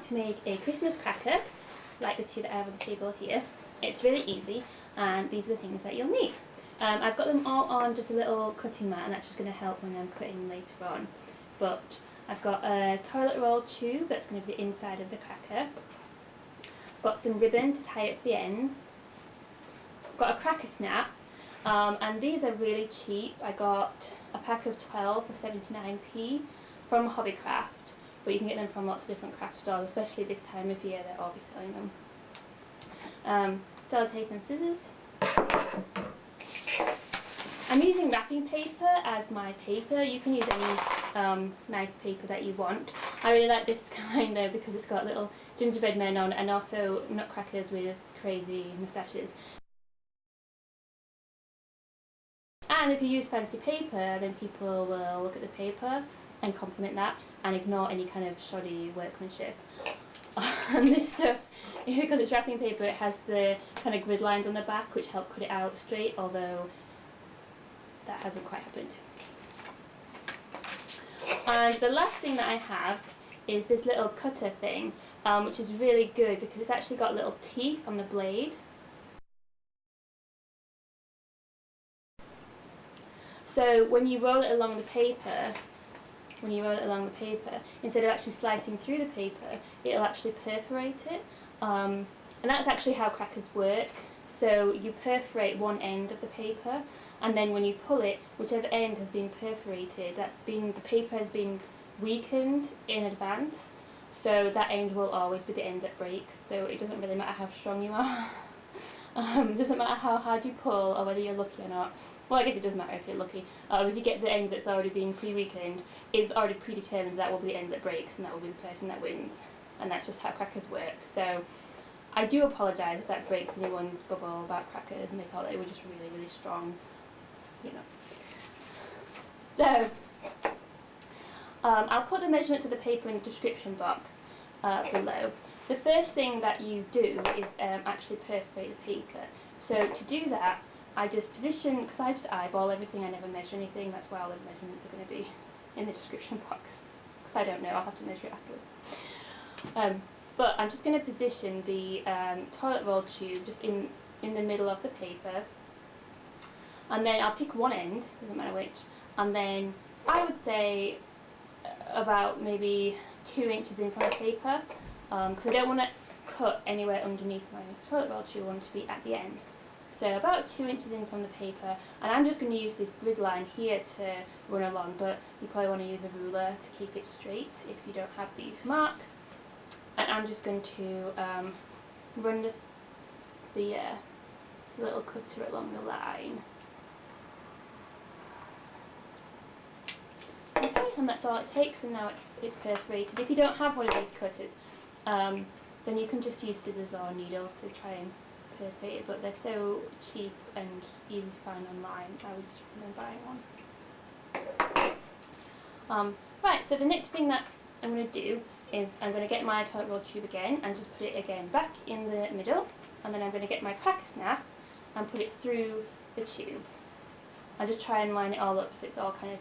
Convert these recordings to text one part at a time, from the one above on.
want to make a Christmas cracker, like the two that I have on the table here, it's really easy, and these are the things that you'll need. I've got them all on just a little cutting mat, and that's just going to help when I'm cutting later on. But I've got a toilet roll tube that's going to be the inside of the cracker. Got some ribbon to tie up the ends. Got a cracker snap, and these are really cheap. I got a pack of 12 for 79p from Hobbycraft, but you can get them from lots of different craft stores, especially this time of year they'll all be selling them. Sellotape and scissors. I'm using wrapping paper as my paper. You can use any nice paper that you want. I really like this kind though because it's got little gingerbread men on, and also nutcrackers with crazy moustaches. And if you use fancy paper, then people will look at the paper and compliment that and ignore any kind of shoddy workmanship. And this stuff, because it's wrapping paper, it has the kind of grid lines on the back which help cut it out straight, although that hasn't quite happened. And the last thing that I have is this little cutter thing, which is really good because it's actually got little teeth on the blade. So when you roll it along the paper, instead of actually slicing through the paper, it'll actually perforate it. And that's actually how crackers work. So you perforate one end of the paper, and then when you pull it, whichever end has been perforated, the paper has been weakened in advance, so that end will always be the end that breaks. So it doesn't really matter how strong you are. It doesn't matter how hard you pull or whether you're lucky or not. Well, I guess it does matter if you're lucky. If you get the end that's already been pre-weakened, it's already predetermined that will be the end that breaks, and that will be the person that wins. And that's just how crackers work. So I do apologise if that breaks anyone's bubble about crackers and they thought they were just really, really strong, you know. So I'll put the measurements of the paper in the description box below. The first thing that you do is actually perforate the paper. So to do that, I just position, because I just eyeball everything, I never measure anything, that's why all the measurements are going to be in the description box, because I don't know, I'll have to measure it afterwards. But I'm just going to position the toilet roll tube just in the middle of the paper, and then I'll pick one end, doesn't matter which, and then I would say about maybe 2 inches in from the paper, because I don't want to cut anywhere underneath my toilet roll tube, I want it to be at the end. So about 2 inches in from the paper, and I'm just going to use this grid line here to run along, but you probably want to use a ruler to keep it straight if you don't have these marks. And I'm just going to run the little cutter along the line. Okay, and that's all it takes, and now it's perforated. If you don't have one of these cutters, then you can just use scissors or needles to try and perforate it, but they're so cheap and easy to find online, I would just recommend buying one. Right, so the next thing that I'm going to do is I'm going to get my toilet roll tube again and just put it again back in the middle, and then I'm going to get my cracker snap and put it through the tube. I just try and line it all up so it's all kind of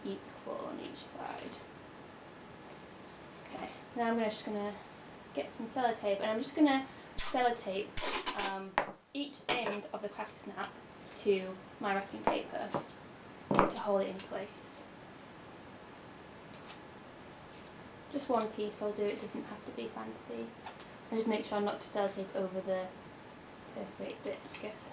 equal on each side. Okay, now I'm just going to get some sellotape, and I'm just going to sellotape each end of the cracker snap to my wrapping paper to hold it in place. Just one piece I'll do, it doesn't have to be fancy. And just make sure not to sellotape over the perforate bits, I guess.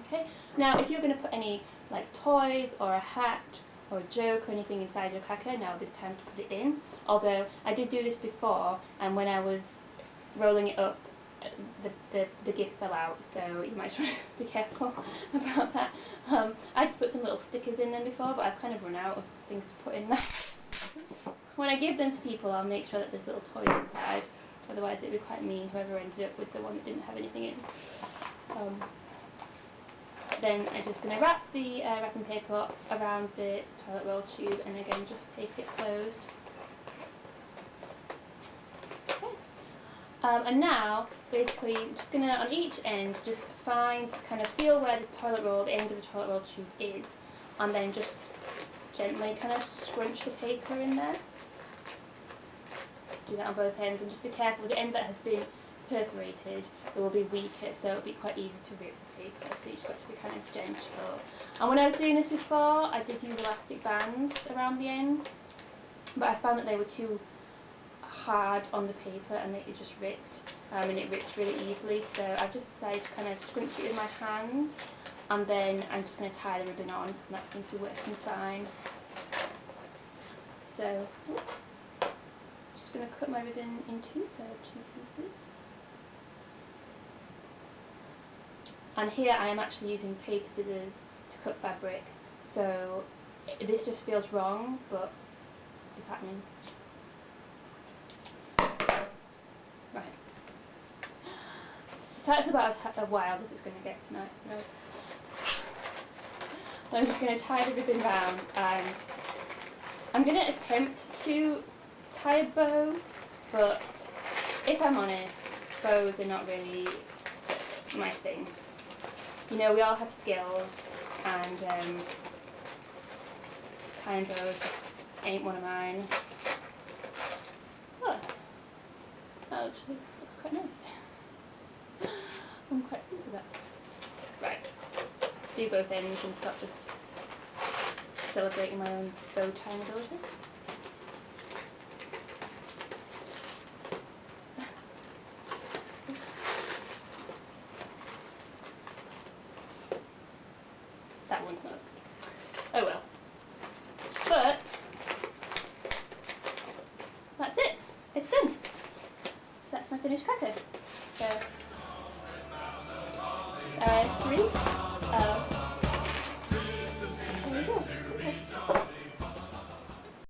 Okay, now if you're going to put any like toys or a hat or a joke or anything inside your cracker, now would be the time to put it in. Although I did do this before, and when I was rolling it up, the gift fell out, so you might try to be careful about that. I just put some little stickers in them before, but I've kind of run out of things to put in there. When I give them to people, I'll make sure that there's little toys inside, otherwise it'd be quite mean whoever ended up with the one that didn't have anything in. Then I'm just going to wrap the wrapping paper around the toilet roll tube, and again just tape it closed. Okay. And now, basically, I'm just going to, on each end, just kind of feel where the end of the toilet roll tube is, and then just gently kind of scrunch the paper in there. Do that on both ends, and just be careful with the end that has been perforated, it will be weaker, so it'll be quite easy to rip the paper, so you just got to be kind of gentle. And when I was doing this before, I did use elastic bands around the ends, but I found that they were too hard on the paper and it just ripped, and it ripped really easily, so I've just decided to kind of scrunch it with my hand, and then I'm just going to tie the ribbon on, and that seems to be working fine. So, just going to cut my ribbon in two, so 2 pieces. And here I am actually using paper scissors to cut fabric, so this just feels wrong, but it's happening. Right. That's about as wild as it's going to get tonight. I'm just going to tie the ribbon round, and I'm going to attempt to tie a bow, but if I'm honest, bows are not really my thing. You know, we all have skills, and tying bows just ain't one of mine. Oh, that actually looks quite nice. I'm quite pleased with that. Right, do both ends and stop just celebrating my own bow tying ability. That one's not as good. Oh well. But that's it. It's done. So that's my finished cracker. So 3.